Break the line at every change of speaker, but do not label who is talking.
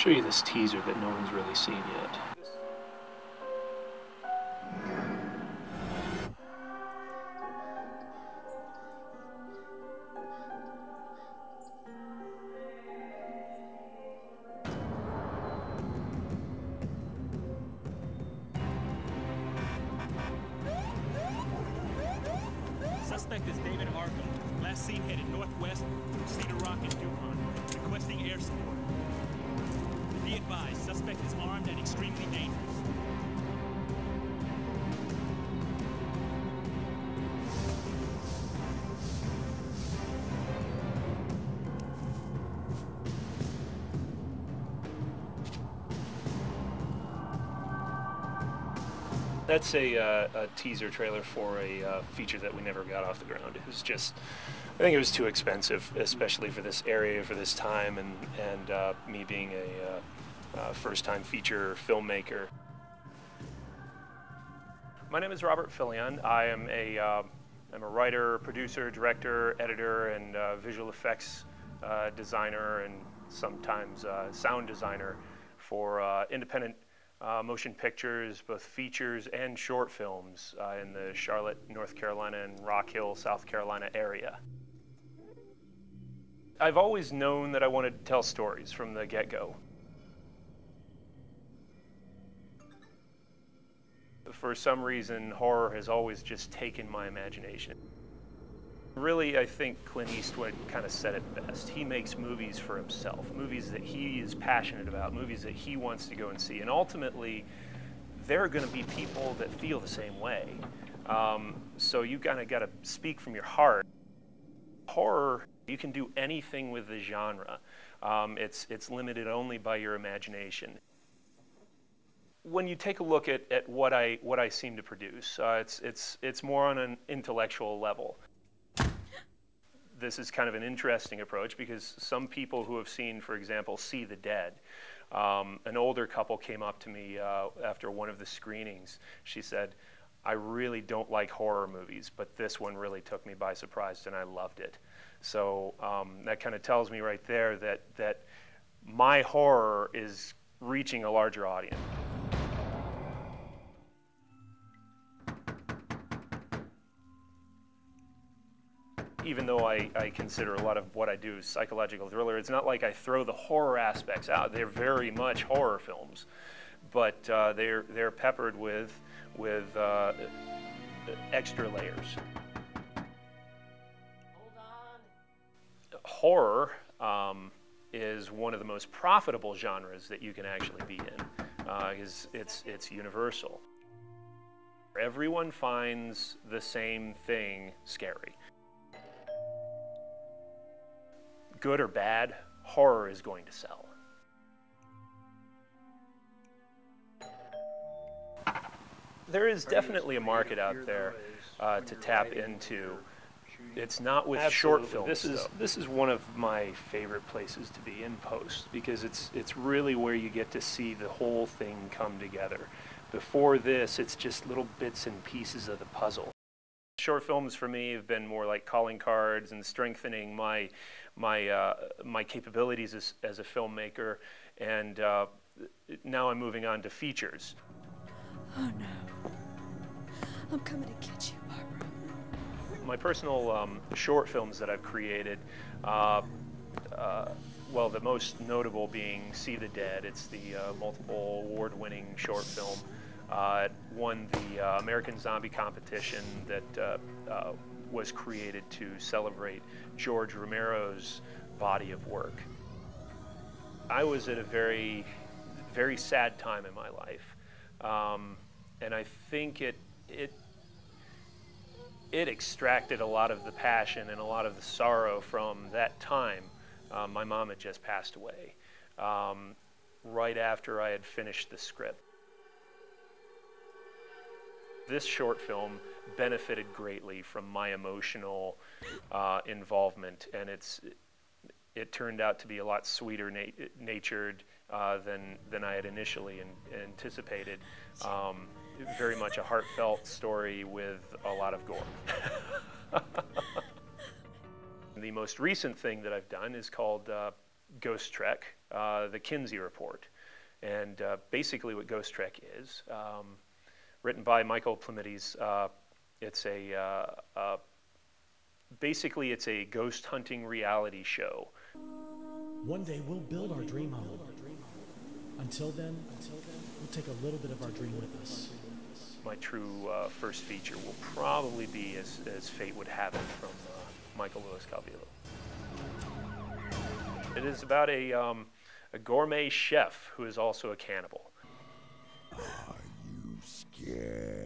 show you this teaser that no one's really seen yet.
Suspect is David Harvey. Last seen headed northwest from Cedar Rock and Yukon, requesting air support. Be advised, suspect is armed and extremely dangerous.
That's a teaser trailer for a feature that we never got off the ground. It was just, I think it was too expensive, especially for this area, for this time, and me being a first-time feature filmmaker. My name is Robert Filion. I am I'm a writer, producer, director, editor, and visual effects designer, and sometimes sound designer for independent motion pictures, both features and short films in the Charlotte, North Carolina and Rock Hill, South Carolina area. I've always known that I wanted to tell stories from the get-go. For some reason, horror has always just taken my imagination. Really, I think Clint Eastwood kind of said it best. He makes movies for himself, movies that he is passionate about, movies that he wants to go and see. And ultimately, there are going to be people that feel the same way. So you kind of got to speak from your heart. Horror, you can do anything with the genre. It's limited only by your imagination. When you take a look at what I seem to produce, it's more on an intellectual level. This is kind of an interesting approach because some people who have seen, for example, See the Dead, an older couple came up to me after one of the screenings. She said, "I really don't like horror movies, but this one really took me by surprise and I loved it." So that kind of tells me right there that my horror is reaching a larger audience. Even though I consider a lot of what I do psychological thriller, it's not like I throw the horror aspects out. They're very much horror films, but they're peppered with extra layers.
Hold on.
Horror is one of the most profitable genres that you can actually be in, because it's universal. Everyone finds the same thing scary. Good or bad, horror is going to sell. There is definitely a market out there to tap into. It's not with short films. This is one of my favorite places to be in post because it's really where you get to see the whole thing come together. Before this, it's just little bits and pieces of the puzzle. Short films for me have been more like calling cards and strengthening my capabilities as a filmmaker, and now I'm moving on to features.
Oh no, I'm coming to get you, Barbara.
My personal short films that I've created, well, the most notable being See the Dead. It's the multiple award-winning short film. It won the American Zombie competition that was created to celebrate George Romero's body of work. I was at a very, very sad time in my life, and I think it extracted a lot of the passion and a lot of the sorrow from that time. My mom had just passed away right after I had finished the script. This short film benefited greatly from my emotional involvement, and it turned out to be a lot sweeter natured than I had initially anticipated. Very much a heartfelt story with a lot of gore. The most recent thing that I've done is called Ghost Trek, the Kinsey Report. And basically what Ghost Trek is, written by Michael Plimides, it's basically it's a ghost hunting reality show.
One day we'll build our dream home. Until then, we'll take a little bit of our dream with us.
My true first feature will probably be As Fate Would Have It from Michael Lewis Calvillo. It is about a gourmet chef who is also a cannibal.
Are you scared?